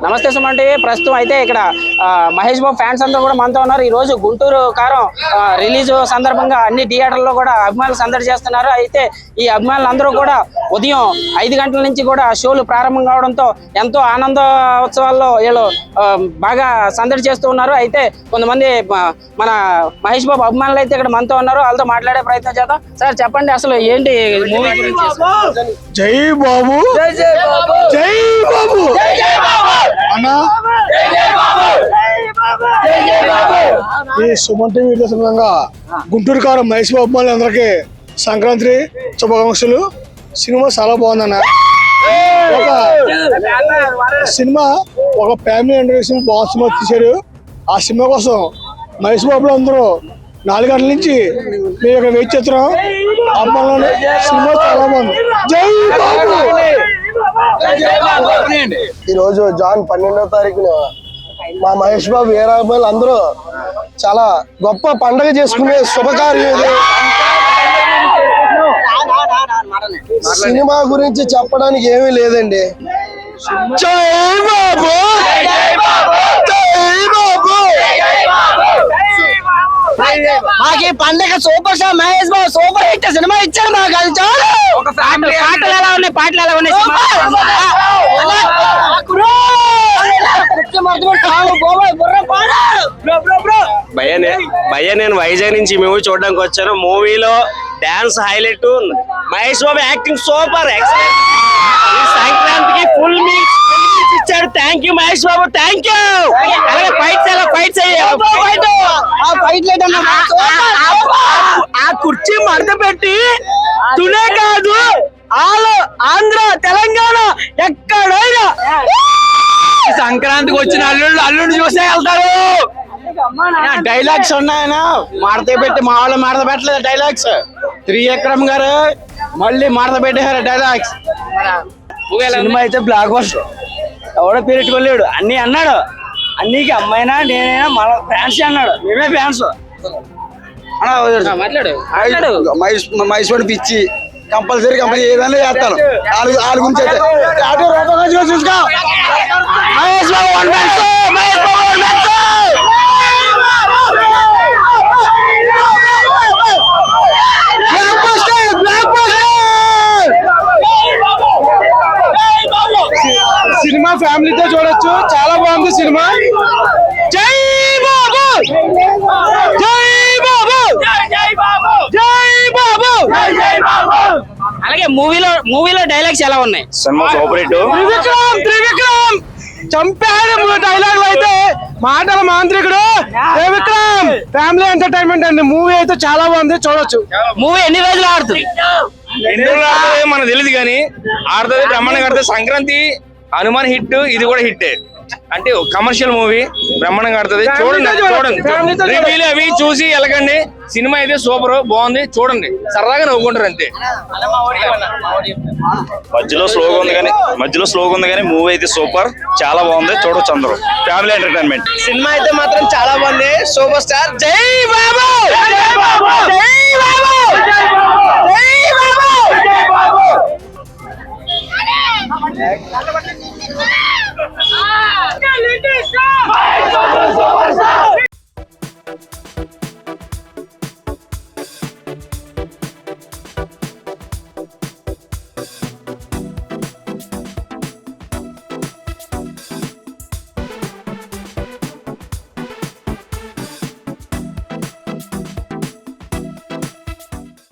నమస్తే సుమన్ టీవీ. ప్రస్తుతం అయితే ఇక్కడ మహేష్ బాబు ఫ్యాన్స్ అందరూ కూడా మనతో ఉన్నారు. ఈ రోజు గుంటూరు కారం రిలీజ్ సందర్భంగా అన్ని థియేటర్లో కూడా అభిమానులు సందడి చేస్తున్నారు. అయితే ఈ అభిమానులు అందరూ కూడా ఉదయం 5 గంటల నుంచి కూడా షోలు ప్రారంభం కావడంతో ఎంతో ఆనంద ఉత్సవాల్లో వీళ్ళు బాగా సందడి చేస్తూ ఉన్నారు. అయితే కొంతమంది మన మహేష్ బాబు అభిమానులు అయితే ఇక్కడ మనతో ఉన్నారు. వాళ్ళతో మాట్లాడే ప్రయత్నం చేద్దాం. సార్ చెప్పండి, అసలు ఏంటి మూవీ గురించి? జై బాబు, జై బాబు అన్నా. ఈ సుమన్ టీవీ సందర్భంగా గుంటూరు కారం మహేష్ బాబు అభిమానులందరికీ సంక్రాంతి శుభాకాంక్షలు. సినిమా చాలా బాగుందన్న. సినిమా ఒక ఫ్యామిలీ ఎంటర్టైన్మెంట్ బాగా సినిమా తీశారు. ఆ సినిమా కోసం మహేష్ బాబులు అందరూ 4 గంటల నుంచి మేము ఇక్కడ వెయిట్ చేస్తున్నాం. అభిమానులు సినిమా చాలా బాగుంది. జై బాబు. ఈ రోజు జాన్ 12వ తారీఖున మా మహేష్ బాబు వీరాభిమానులు అందరూ చాలా గొప్ప పండగ చేసుకునే శుభకార్యం ఇది. సినిమా గురించి చెప్పడానికి ఏమీ లేదండి. జై బాబు, మాకు ఈ పండగ super star Mahesh Babu super hit cinema ఇచ్చారు. మాకు అది చాలు. పాటలు ఎలా ఉన్నాయి? పాటలు ఎలా ఉన్నాయి? భయ్య నేను వైజాగ్ నుంచి మూవీ చూడడానికి వచ్చాను. మూవీలో dance highlight, Mahesh Babu acting super excellent. సంక్రాంతికి ఫుల్ మీల్స్ ఇచ్చాడు. Thank you Mahesh Babu, thank you. అలాగే ఫైట్స్ ఆ కుర్చీ మడత పెట్టి తునే కాదు ఆంధ్ర తెలంగాణ ఎక్కడైనా సంక్రాంతికి వచ్చిన అల్లుడిని చూసే వెళ్తారు. డైలాగ్స్ ఉన్నాయన మడత పెట్టి మా వాళ్ళు మడత పెట్టలేదు. డైలాగ్స్ త్రివిక్రమ్ గారు మళ్ళీ మడత పెట్టారు డైలాగ్స్. సినిమా అయితే బ్లాక్ బస్టర్. ఎవడో పెట్టుకోలేడు. అన్ని అన్నాడు. అన్నికి అమ్మాయినా నేనైనా మన ఫ్యాన్స్ అన్నాడు. మేమే ఫ్యాన్స్. మహేష్ బాబు పిచ్చి కంపల్సరీ కంపెనీ ఏదైనా చేస్తాను. వాళ్ళ గురించి అయితే చూసుకో. మహేష్ బాబు సినిమా ఫ్యామిలీతో చూడొచ్చు. చాలా బాగుంది సినిమా. జై బాబు, జై బాబు, జై బాబు. అలాగే మూవీలో డైలాగ్స్ ఎలా ఉన్నాయి? Cinema super hit. త్రివిక్రమ్ చంపాడు డైలాగులు అయితే. మాటల మాంత్రికుడు త్రివిక్రమ్. ఫ్యామిలీ ఎంటర్టైన్మెంట్ అండి. మూవీ అయితే చాలా బాగుంది, చూడొచ్చు. మూవీ ఎన్ని రోజులు ఆడుతుంది? మనకు తెలియదు కానీ ఆడుతుంది, బ్రహ్మాండంగా ఆడుతుంది. సంక్రాంతి హనుమాన్ హిట్, ఇది కూడా హిట్. అంటే కమర్షియల్ మూవీ బ్రహ్మాండంగా ఆడుతుంది. చూడండి, రివ్యూలు అవి చూసి వెళ్ళకండి. సినిమా అయితే సూపర్ బాగుంది, చూడండి. సరదాగా నవ్వుకుంటారు అంతే. మధ్యలో స్లోగా ఉంది కానీ మూవీ అయితే సూపర్, చాలా బాగుంది, చూడొచ్చు అందరూ. Family entertainment. సినిమా అయితే మాత్రం చాలా బాగుంది. Super star. జై బాబు, జై బాబు.